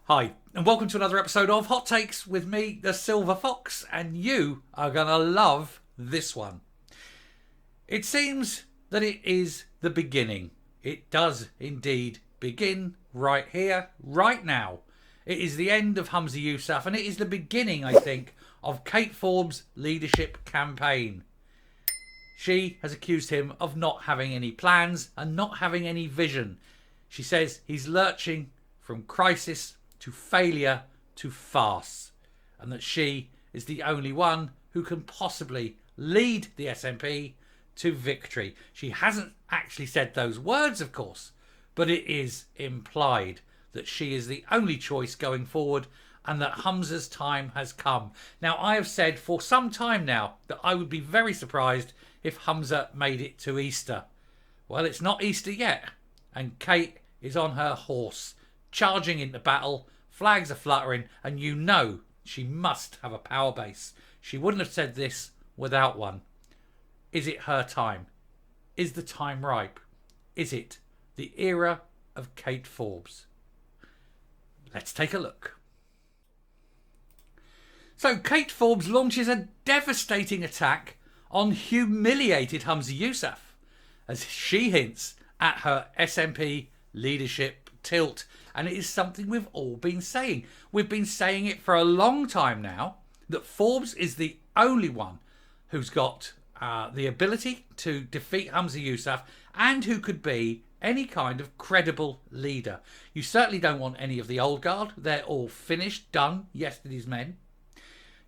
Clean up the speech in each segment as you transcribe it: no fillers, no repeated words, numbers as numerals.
Hi, and welcome to another episode of Hot Takes with me, the Silver Fox, and you are going to love this one. It seems that it is the beginning. It does indeed begin right here, right now. It is the end of Humza Yousaf, and it is the beginning, I think, of Kate Forbes' leadership campaign. She has accused him of not having any plans and not having any vision. She says he's lurching from crisis to failure to farce, and that she is the only one who can possibly lead the SNP to victory. She hasn't actually said those words, of course, but it is implied that she is the only choice going forward and that Humza's time has come. Now, I have said for some time now that I would be very surprised if Humza made it to Easter. Well, it's not Easter yet, and Kate is on her horse, charging into battle. Flags are fluttering, and you know she must have a power base. She wouldn't have said this without one. Is it her time? Is the time ripe? Is it the era of Kate Forbes? Let's take a look. So Kate Forbes launches a devastating attack on humiliated Humza Yousaf as she hints at her SNP leadership tilt. And it is something we've all been saying. We've been saying it for a long time now, that Forbes is the only one who's got the ability to defeat Humza Yousaf and who could be any kind of credible leader. You certainly don't want any of the old guard. They're all finished, done, yesterday's men.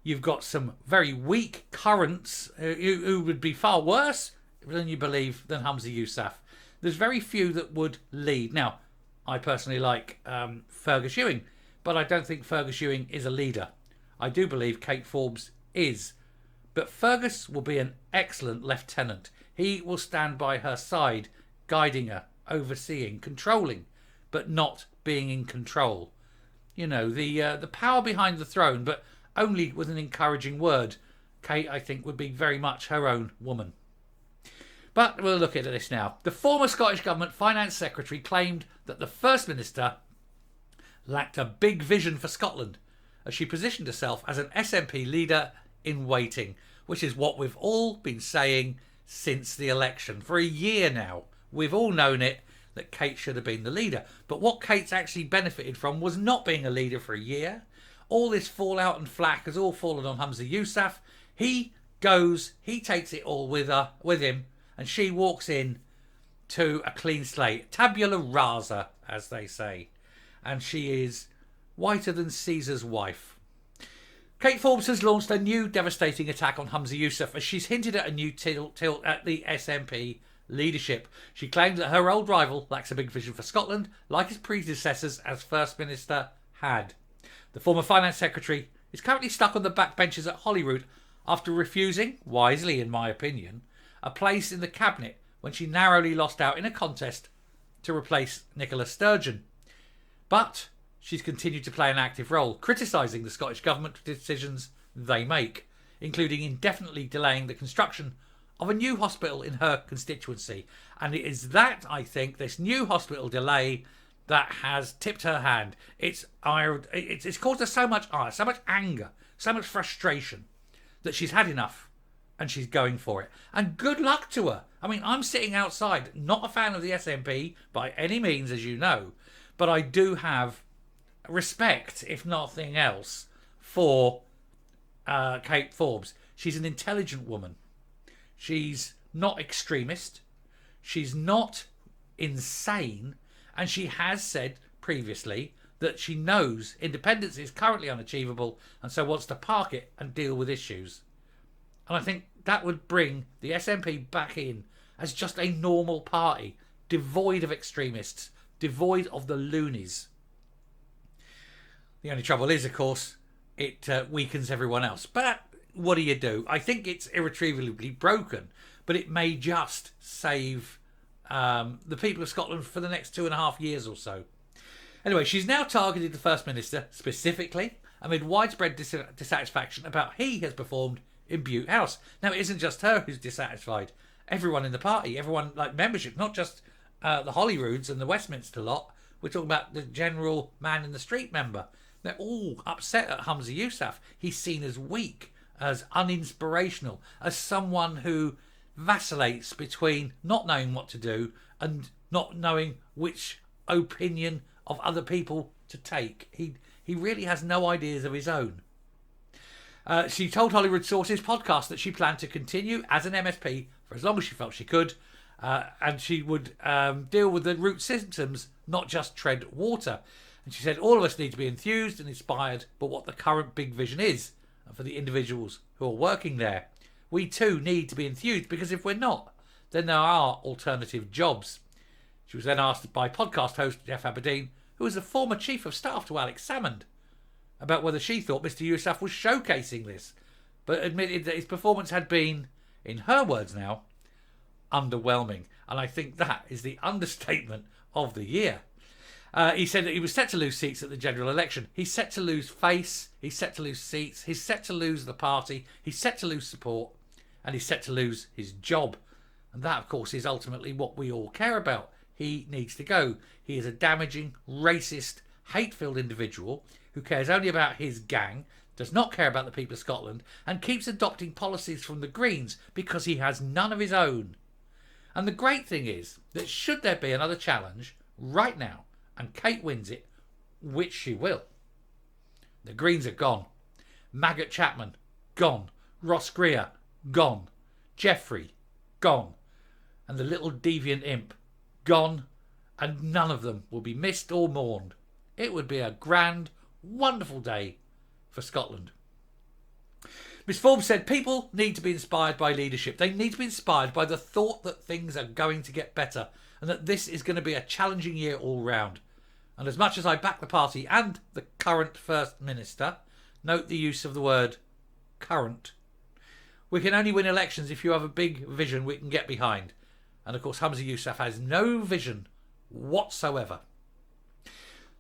You've got some very weak currents who would be far worse than you believe than Humza Yousaf. There's very few that would lead. Now, I personally like Fergus Ewing, but I don't think Fergus Ewing is a leader. I do believe Kate Forbes is. But Fergus will be an excellent lieutenant. He will stand by her side, guiding her, overseeing, controlling, but not being in control. You know, the power behind the throne, but only with an encouraging word. Kate, I think, would be very much her own woman. But we'll look at this now. The former Scottish Government Finance Secretary claimed that the First Minister lacked a big vision for Scotland as she positioned herself as an SNP leader in waiting, which is what we've all been saying since the election. For a year now, we've all known it, that Kate should have been the leader. But what Kate's actually benefited from was not being a leader for a year. All this fallout and flack has all fallen on Humza Yousaf. He takes it all with him, and she walks in to a clean slate. Tabula rasa, as they say. And she is whiter than Caesar's wife. Kate Forbes has launched a new devastating attack on Humza Yousaf as she's hinted at a new tilt at the SNP leadership. She claimed that her old rival lacks a big vision for Scotland, like his predecessors as First Minister had. The former Finance Secretary is currently stuck on the backbenches at Holyrood after refusing, wisely in my opinion, a place in the cabinet when she narrowly lost out in a contest to replace Nicola Sturgeon. But she's continued to play an active role, criticising the Scottish Government for decisions they make, including indefinitely delaying the construction of a new hospital in her constituency. And it is that, I think, this new hospital delay that has tipped her hand. It's caused her so much ire, so much anger, so much frustration that she's had enough and she's going for it. And good luck to her. I mean, I'm sitting outside, not a fan of the SNP by any means, as you know, but I do have respect, if nothing else, for Kate Forbes. She's an intelligent woman. She's not extremist. She's not insane. And she has said previously that she knows independence is currently unachievable and so wants to park it and deal with issues. And I think that would bring the SNP back in as just a normal party, devoid of extremists, devoid of the loonies. The only trouble is, of course, it weakens everyone else. But what do you do? I think it's irretrievably broken, but it may just save the people of Scotland for the next 2.5 years or so. Anyway, she's now targeted the First Minister specifically amid widespread dissatisfaction about how he has performed in Bute House. Now, it isn't just her who's dissatisfied. Everyone in the party, everyone, like membership, not just the Holyrood's and the Westminster lot, We're talking about the general man in the street member. They're all upset at Humza Yousaf. He's seen as weak, as uninspirational, as someone who vacillates between not knowing what to do and not knowing which opinion of other people to take. He really has no ideas of his own. She told Hollywood Sources podcast that she planned to continue as an MSP for as long as she felt she could, and she would deal with the root symptoms, not just tread water. And she said, all of us need to be enthused and inspired by what the current big vision is for the individuals who are working there. We too need to be enthused, because if we're not, then there are alternative jobs. She was then asked by podcast host Jeff Aberdeen, who was the former chief of staff to Alex Salmond, about whether she thought Mr. Yousaf was showcasing this, but admitted that his performance had been, in her words now, underwhelming. And I think that is the understatement of the year. He said that he was set to lose seats at the general election. He's set to lose face, he's set to lose seats, he's set to lose the party, he's set to lose support, and he's set to lose his job. And that, of course, is ultimately what we all care about. He needs to go. He is a damaging, racist, hate-filled individual who cares only about his gang, does not care about the people of Scotland, and keeps adopting policies from the Greens because he has none of his own. And the great thing is that should there be another challenge right now, and Kate wins it, which she will, the Greens are gone. Maggot Chapman, gone. Ross Greer, gone. Jeffrey, gone. And the little deviant imp, gone. And none of them will be missed or mourned. It would be a grand, wonderful day for Scotland. Miss Forbes said people need to be inspired by leadership. They need to be inspired by the thought that things are going to get better and that this is going to be a challenging year all round. And as much as I back the party and the current First Minister, note the use of the word current. We can only win elections if you have a big vision we can get behind. And of course, Humza Yousaf has no vision whatsoever.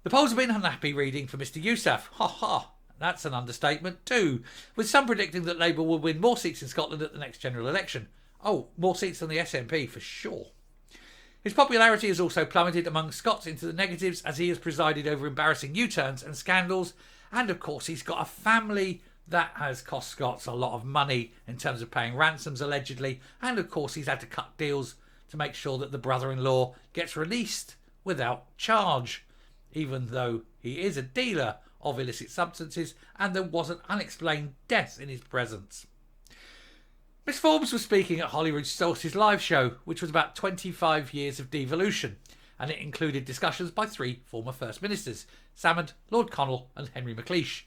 The polls have been unhappy reading for Mr. Yousaf. Ha ha, that's an understatement too. With some predicting that Labour will win more seats in Scotland at the next general election. Oh, more seats than the SNP for sure. His popularity has also plummeted among Scots into the negatives as he has presided over embarrassing U-turns and scandals. And of course, he's got a family that has cost Scots a lot of money in terms of paying ransoms, allegedly. And of course, he's had to cut deals to make sure that the brother-in-law gets released without charge, even though he is a dealer of illicit substances and there was an unexplained death in his presence. Miss Forbes was speaking at Hollywood Sources live show, which was about 25 years of devolution, and it included discussions by 3 former First Ministers, Salmond, Lord Connell and Henry McLeish.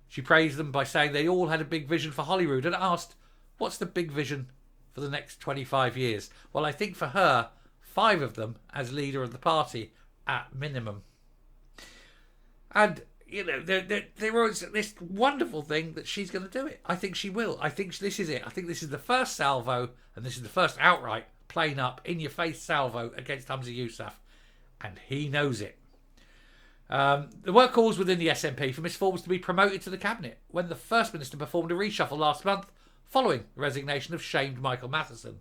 She praised them by saying they all had a big vision for Holyrood and asked, what's the big vision for the next 25 years? Well, I think for her, 5 of them as leader of the party at minimum. And, you know, there was this wonderful thing that she's going to do it. I think she will. I think this is it. I think this is the first salvo, and this is the first outright, plain up, in-your-face salvo against Humza Yousaf. And he knows it. There were calls within the SNP for Miss Forbes to be promoted to the Cabinet when the First Minister performed a reshuffle last month following the resignation of shamed Michael Matheson.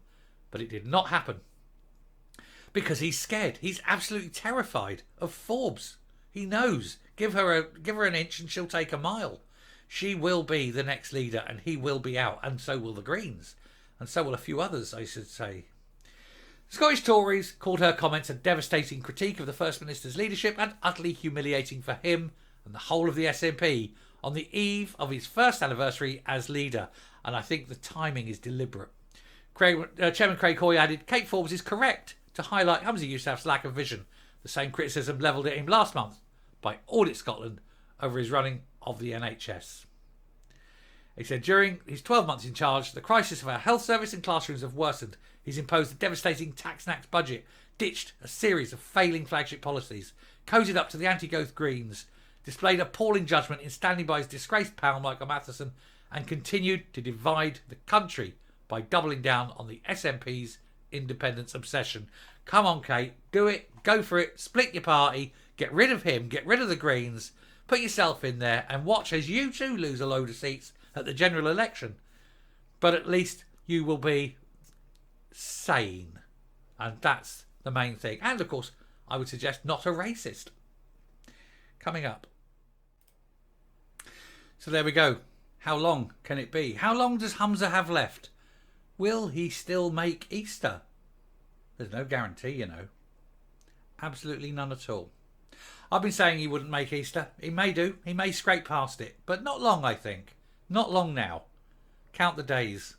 But it did not happen. Because he's scared. He's absolutely terrified of Forbes. He knows. Give her an inch and she'll take a mile. She will be the next leader and he will be out, and so will the Greens. And so will a few others, I should say. Scottish Tories called her comments a devastating critique of the First Minister's leadership and utterly humiliating for him and the whole of the SNP on the eve of his first anniversary as leader. And I think the timing is deliberate. Chairman Craig Hoy added, Kate Forbes is correct to highlight Humza Yousaf's lack of vision. The same criticism levelled at him last month by Audit Scotland over his running of the NHS. He said, during his 12 months in charge, the crisis of our health service and classrooms have worsened. He's imposed a devastating tax-nax budget, ditched a series of failing flagship policies, cozied up to the anti-growth Greens, displayed appalling judgment in standing by his disgraced pal Michael Matheson, and continued to divide the country by doubling down on the SNP's independence obsession. Come on, Kate, do it, go for it, split your party, get rid of him, get rid of the Greens, put yourself in there and watch as you too lose a load of seats at the general election. But at least you will be sane. And that's the main thing. And of course, I would suggest not a racist. Coming up. So there we go. How long can it be? How long does Humza have left? Will he still make Easter? There's no guarantee, you know. Absolutely none at all. I've been saying he wouldn't make Easter. He may do. He may scrape past it. But not long, I think. Not long now. Count the days.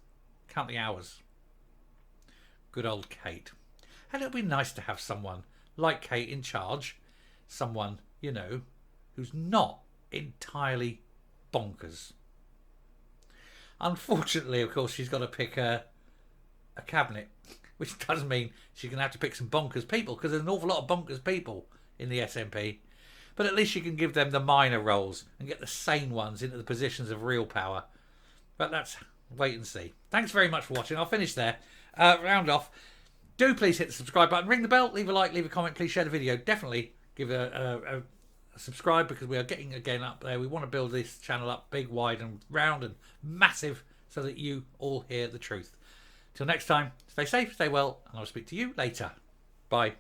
Count the hours. Good old Kate. And it'll be nice to have someone like Kate in charge. Someone, you know, who's not entirely bonkers. Unfortunately, of course, she's got to pick a cabinet, which does mean she's going to have to pick some bonkers people, because there's an awful lot of bonkers people in the SNP. But at least she can give them the minor roles and get the sane ones into the positions of real power. But that's wait and see. Thanks very much for watching. I'll finish there. Round off. Do please hit the subscribe button, ring the bell, leave a like, leave a comment, please share the video. Definitely give a subscribe, because we are getting again up there. We want to build this channel up big, wide and round and massive so that you all hear the truth. Till next time, stay safe, stay well, and I'll speak to you later. Bye.